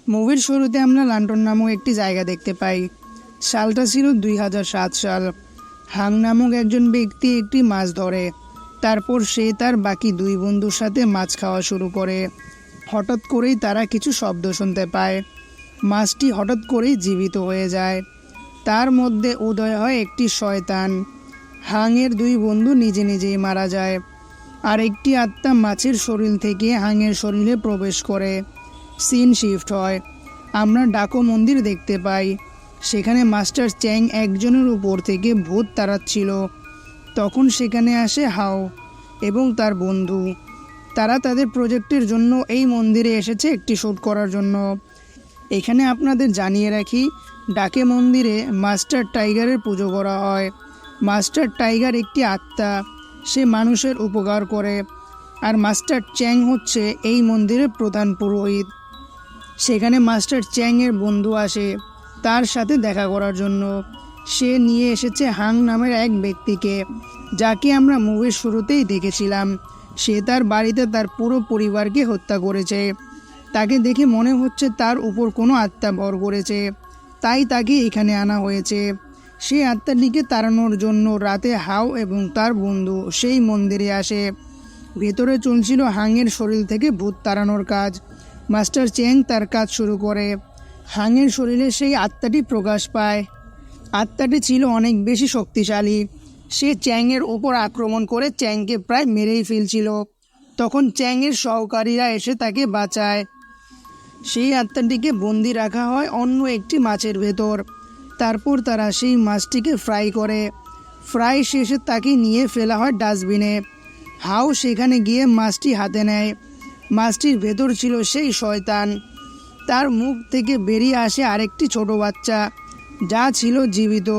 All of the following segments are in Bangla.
মুভির শুরুতে আমরা লন্ডন নামক একটি জায়গা দেখতে পাই। সালটা ছিল 2007 সাল। হাং নামক একজন ব্যক্তি একটি মাছ ধরে। তারপর সে তার বাকি দুই বন্ধুর সাথে মাছ খাওয়া শুরু করে। হঠাৎ করেই তারা কিছু শব্দ শুনতে পায়। মাছটি হঠাৎ করেই জীবিত হয়ে যায়। তার মধ্যে উদয় হয় একটি শয়তান। হাংয়ের দুই বন্ধু নিজে নিজেই মারা যায়। আর একটি আত্মা মাছের শরীর থেকে হাংয়ের শরীরে প্রবেশ করে। সিন শিফট হয়। আমরা ডাকো মন্দির দেখতে পাই। সেখানে মাস্টার চ্যাং একজনের উপর থেকে ভূত তাড়াচ্ছিল। তখন সেখানে আসে হাও এবং তার বন্ধু। তারা তাদের প্রজেক্টের জন্য এই মন্দিরে এসেছে একটি শ্যুট করার জন্য। এখানে আপনাদের জানিয়ে রাখি, ডাকে মন্দিরে মাস্টার টাইগারের পুজো করা হয়। মাস্টার টাইগার একটি আত্মা, সে মানুষের উপকার করে। আর মাস্টার চ্যাং হচ্ছে এই মন্দিরের প্রধান পুরোহিত। সেখানে মাস্টার চ্যাংয়ের বন্ধু আসে তার সাথে দেখা করার জন্য। সে নিয়ে এসেছে হাং নামের এক ব্যক্তিকে, যাকে আমরা মুভির শুরুতেই দেখেছিলাম। সে তার বাড়িতে তার পুরো পরিবারকে হত্যা করেছে। তাকে দেখে মনে হচ্ছে তার উপর কোনো আত্মা ভর করেছে, তাই তাকে এখানে আনা হয়েছে। সেই আত্মাটিকে তাড়ানোর জন্য রাতে হাও এবং তার বন্ধু সেই মন্দিরে আসে। ভেতরে চলছিল হাংয়ের শরীর থেকে ভূত তাড়ানোর কাজ। মাস্টার চ্যাং তার কাজ শুরু করে। হাংয়ের শরীরে সেই আত্মাটি প্রকাশ পায়। আত্মাটি ছিল অনেক বেশি শক্তিশালী। সে চ্যাংয়ের ওপর আক্রমণ করে চ্যাংকে প্রায় মেরেই ফেলছিল। তখন চ্যাংয়ের সহকারীরা এসে তাকে বাঁচায়। সেই আত্মাটিকে বন্দি রাখা হয় অন্য একটি মাছের ভেতর। তারপর তারা সেই মাছটিকে ফ্রাই করে। ফ্রাই শেষে তাকে নিয়ে ফেলা হয় ডাস্টবিনে। হাও সেখানে গিয়ে মাছটি হাতে নেয়। মাছটির ভেতর ছিল সেই শয়তান। তার মুখ থেকে বেরিয়ে আসে আরেকটি ছোট বাচ্চা, যা ছিল জীবিত।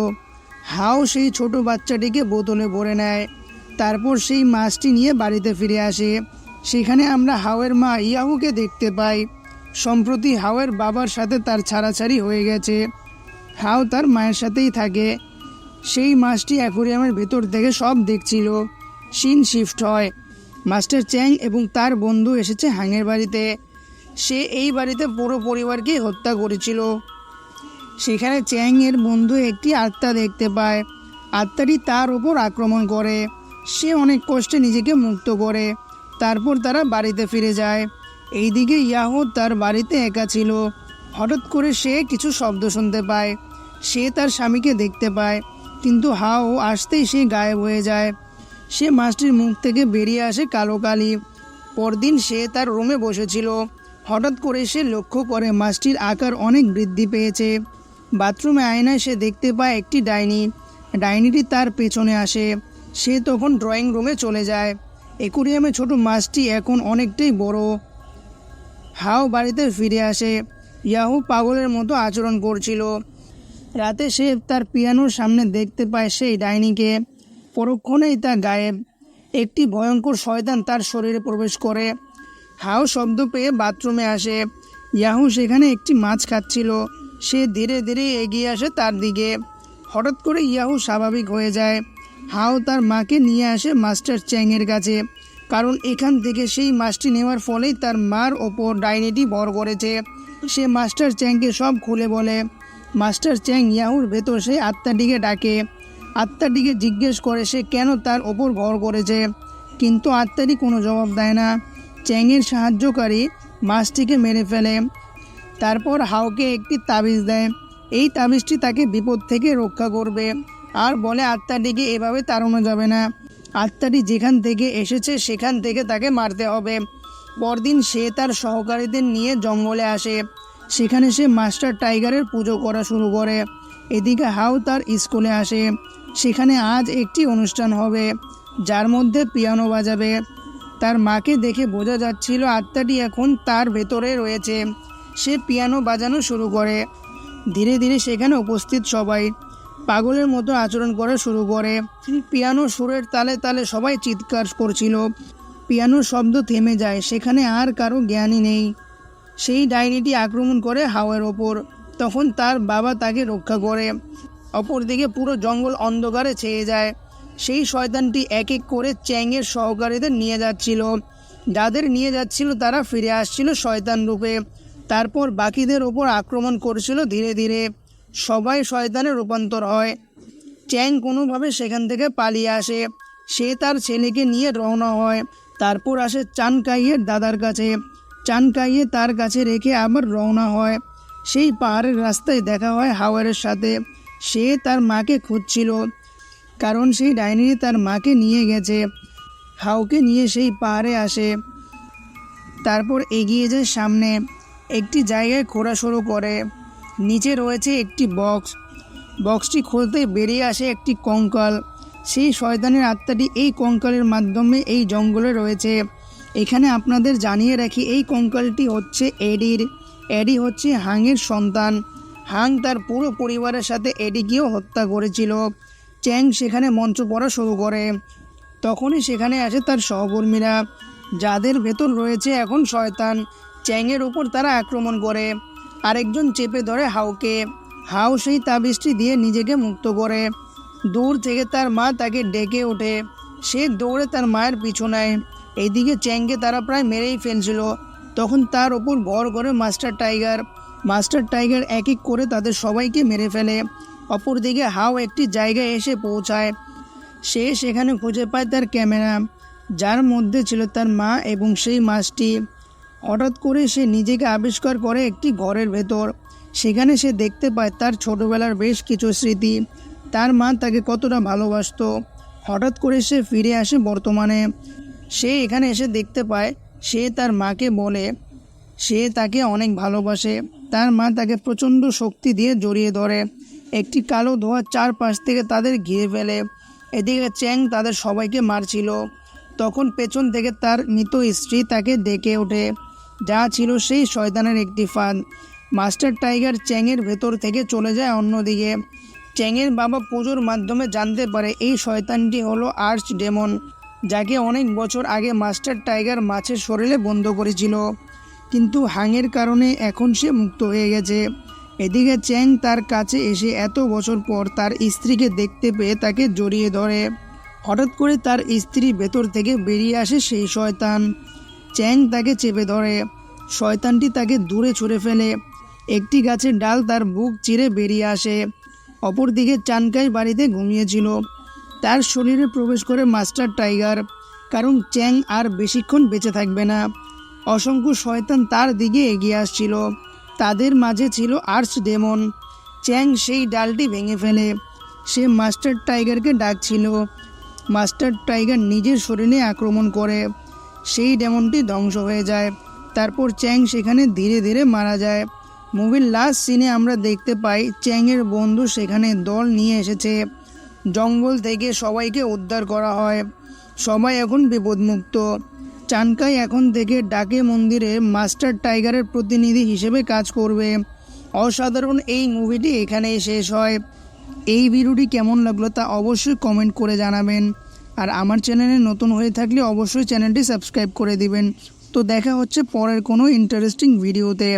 হাও সেই ছোট বাচ্চাটিকে বোতলে ভরে নেয়। তারপর সেই মাছটি নিয়ে বাড়িতে ফিরে আসে। সেখানে আমরা হাওয়ের মা ইয়াহুকে দেখতে পাই। সম্প্রতি হাওয়ের বাবার সাথে তার ছাড়াছাড়ি হয়ে গেছে। হাও তার মায়ের সাথেই থাকে। সেই মাছটি অ্যাকোয়ারিয়ামের ভেতর থেকে সব দেখছিল। সিন শিফট হয়। মাস্টার চ্যাং এবং তার বন্ধু এসেছে হাংয়ের বাড়িতে। সে এই বাড়িতে পুরো পরিবারকে হত্যা করেছিল। সেখানে চ্যাংয়ের বন্ধু একটি আত্মা দেখতে পায়। আত্মাটি তার ওপর আক্রমণ করে। সে অনেক কষ্টে নিজেকে মুক্ত করে। তারপর তারা বাড়িতে ফিরে যায়। এইদিকে ইয়াহু তার বাড়িতে একা ছিল। হঠাৎ করে সে কিছু শব্দ শুনতে পায়। সে তার স্বামীকে দেখতে পায়, কিন্তু হাও আসতেই সে গায়েব হয়ে যায়। সে মাছটির মুখ থেকে বেরিয়ে আসে কালো কালি। পরদিন সে তার রুমে বসেছিল। হঠাৎ করে সে লক্ষ্য করে মাছটির আকার অনেক বৃদ্ধি পেয়েছে। বাথরুমে আয়নায় সে দেখতে পায় একটি ডাইনি। ডাইনিটি তার পেছনে আসে। সে তখন ড্রয়িং রুমে চলে যায়। অ্যাকোয়ারিয়ামে ছোট মাছটি এখন অনেকটাই বড়। হাও বাড়িতে ফিরে আসে। ইয়াহু পাগলের মতো আচরণ করছিল। রাতে সে তার পিয়ানোর সামনে দেখতে পায় সেই ডাইনিকে। পরক্ষণেই তা গায়েব। একটি ভয়ঙ্কর শয়তান তার শরীরে প্রবেশ করে। হাও শব্দ পেয়ে বাথরুমে আসে। ইয়াহু সেখানে একটি মাছ খাচ্ছিল। সে ধীরে ধীরে এগিয়ে আসে তার দিকে। হঠাৎ করে ইয়াহু স্বাভাবিক হয়ে যায়। হাও তার মাকে নিয়ে আসে মাস্টার চ্যাংয়ের কাছে, কারণ এখান থেকে সেই মাছটি নেওয়ার ফলেই তার মার ওপর ডাইনিটি ভর করেছে। সে মাস্টার চ্যাংকে সব খুলে বলে। মাস্টার চ্যাং ইয়াহুর ভেতর সেই আত্মাটিকে ডাকে। আত্মাটিকে জিজ্ঞেস করে সে কেন তার ওপর ভর করেছে, কিন্তু আত্মাটি কোনো জবাব দেয় না। চ্যাংয়ের সাহায্যকারী মাছটিকে মেরে ফেলে। তারপর হাওকে একটি তাবিজ দেয়। এই তাবিজটি তাকে বিপদ থেকে রক্ষা করবে, আর বলে আত্মাটিকে এভাবে তাড়ানো যাবে না। আত্মাটি যেখান থেকে এসেছে সেখান থেকে তাকে মারতে হবে। পরদিন সে তার সহকারীদের নিয়ে জঙ্গলে আসে। সেখানে সে মাস্টার টাইগারের পুজো করা শুরু করে। এদিকে হাও তার স্কুলে আসে। সেখানে আজ একটি অনুষ্ঠান হবে, যার মধ্যে পিয়ানো বাজাবে। তার মাকে দেখে বোঝা যাচ্ছিল আত্মাটি এখন তার ভেতরে রয়েছে। সে পিয়ানো বাজানো শুরু করে। ধীরে ধীরে সেখানে উপস্থিত সবাই পাগলের মতো আচরণ করা শুরু করে। পিয়ানো সুরের তালে তালে সবাই চিৎকার করছিল। পিয়ানোর শব্দ থেমে যায়। সেখানে আর কারো জ্ঞানই নেই। সেই ডাইনিটি আক্রমণ করে হাওয়ের ওপর। তখন তার বাবা তাকে রক্ষা করে। অপরদিকে পুরো জঙ্গল অন্ধকারে ছেয়ে যায়। সেই শয়তানটি এক এক করে চ্যাংয়ের সহকারীদের নিয়ে যাচ্ছিল। যাদের নিয়ে যাচ্ছিল তারা ফিরে আসছিল শয়তান রূপে। তারপর বাকিদের ওপর আক্রমণ করছিল। ধীরে ধীরে সবাই শয়তানে রূপান্তর হয়। চ্যাং কোনোভাবে সেখান থেকে পালিয়ে আসে। সে তার ছেলেকে নিয়ে রওনা হয়। তারপর আসে চান কাইয়ের দাদার কাছে। চান কাইয়ে তার কাছে রেখে আবার রওনা হয়। সেই পাহাড়ের রাস্তায় দেখা হয় হাওয়ারের সাথে। সে তার মাকে খুঁজছিল, কারণ সেই ডাইনি তার মাকে নিয়ে গেছে। হাওকে নিয়ে সেই পাহাড়ে আসে। তারপর এগিয়ে যায় সামনে। একটি জায়গায় খোঁড়া শুরু করে। নিচে রয়েছে একটি বক্স। বক্সটি খুলতে বেরিয়ে আসে একটি কঙ্কাল। সেই শয়তানের আত্মাটি এই কঙ্কালের মাধ্যমে এই জঙ্গলে রয়েছে। এখানে আপনাদের জানিয়ে রাখি, এই কঙ্কালটি হচ্ছে এডির। এডি হচ্ছে হাংয়ের সন্তান। হাং তার পুরো পরিবারের সাথে এডিকেও হত্যা করেছিল। চ্যাং সেখানে মঞ্চ পড়া শুরু করে। তখনই সেখানে আসে তার সহকর্মীরা, যাদের ভেতর রয়েছে এখন শয়তান। চ্যাংয়ের উপর তারা আক্রমণ করে। আরেকজন চেপে ধরে হাওকে। হাও সেই তাবিজটি দিয়ে নিজেকে মুক্ত করে। দূর থেকে তার মা তাকে ডেকে ওঠে। সে দৌড়ে তার মায়ের পিছু নেয়। এইদিকে চ্যাংকে তারা প্রায় মেরেই ফেলছিল। তখন তার ওপর ভর করে মাস্টার টাইগার। মাস্টার টাইগার এক এক করে তাদের সবাইকে মেরে ফেলে। অপরদিকে হাও একটি জায়গায় এসে পৌঁছায়। সে সেখানে খুঁজে পায় তার ক্যামেরা, যার মধ্যে ছিল তার মা এবং সেই মাছটি। হঠাৎ করে সে নিজেকে আবিষ্কার করে একটি ঘরের ভেতর। সেখানে সে দেখতে পায় তার ছোটবেলার বেশ কিছু স্মৃতি। তার মা তাকে কতটা ভালোবাসতো। হঠাৎ করে সে ফিরে আসে বর্তমানে। সে এখানে এসে দেখতে পায় সে তার মাকে বলে সে তাকে অনেক ভালোবাসে। তার মা তাকে প্রচণ্ড শক্তি দিয়ে জড়িয়ে ধরে। একটি কালো ধোঁয়া চারপাশ থেকে তাদের ঘিরে ফেলে। এদিকে চ্যাং তাদের সবাইকে মারছিল। তখন পেছন থেকে তার মৃত স্ত্রী তাকে ডেকে ওঠে, যা ছিল সেই শয়তানের একটি ফাঁদ। মাস্টার টাইগার চ্যাংয়ের ভেতর থেকে চলে যায় অন্যদিকে। চ্যাংয়ের বাবা পুজোর মাধ্যমে জানতে পারে এই শয়তানটি হলো আর্চ ডেমন, যাকে অনেক বছর আগে মাস্টার টাইগার মাছের শরীরে বন্ধ করেছিল। কিন্তু হাংয়ের কারণে এখন সে মুক্ত হয়ে গেছে। এদিকে চ্যাং তার কাছে এসে এত বছর পর তার স্ত্রীকে দেখতে পেয়ে তাকে জড়িয়ে ধরে। হঠাৎ করে তার স্ত্রী ভেতর থেকে বেরিয়ে আসে সেই শয়তান। চ্যাং তাকে চেপে ধরে। শয়তানটি তাকে দূরে ছুঁড়ে ফেলে। একটি গাছের ডাল তার বুক চিরে বেরিয়ে আসে। অপরদিকে চানকাই বাড়িতে ঘুমিয়েছিল। তার শরীরে প্রবেশ করে মাস্টার টাইগার, কারণ চ্যাং আর বেশিক্ষণ বেঁচে থাকবে না। অসংখ্য শয়তান তার দিকে এগিয়ে আসছিল। তাদের মাঝে ছিল আর্চ ডেমন। চ্যাং সেই ডালটি ভেঙে ফেলে। সে মাস্টার টাইগারকে ডাকছিল। মাস্টার টাইগার নিজের শরীরে আক্রমণ করে। সেই ডেমনটি ধ্বংস হয়ে যায়। তারপর চ্যাং সেখানে ধীরে ধীরে মারা যায়। মুভির লাস্ট সিনে আমরা দেখতে পাই চ্যাংয়ের বন্ধু সেখানে দল নিয়ে এসেছে। জঙ্গল থেকে সবাইকে উদ্ধার করা হয়। সবাই এখন বিপদমুক্ত। চানকাই এখন থেকে ডাকে মন্দিরে মাস্টার টাইগারের প্রতিনিধি হিসেবে কাজ করবে। অসাধারণ এই মুভিটি এখানেই শেষ হয়। এই ভিডিওটি কেমন লাগলো তা অবশ্যই কমেন্ট করে জানাবেন। আর আমার চ্যানেলে নতুন হয়ে থাকলে অবশ্যই চ্যানেলটি সাবস্ক্রাইব করে দিবেন। তো দেখা হচ্ছে পরের কোনো ইন্টারেস্টিং ভিডিওতে।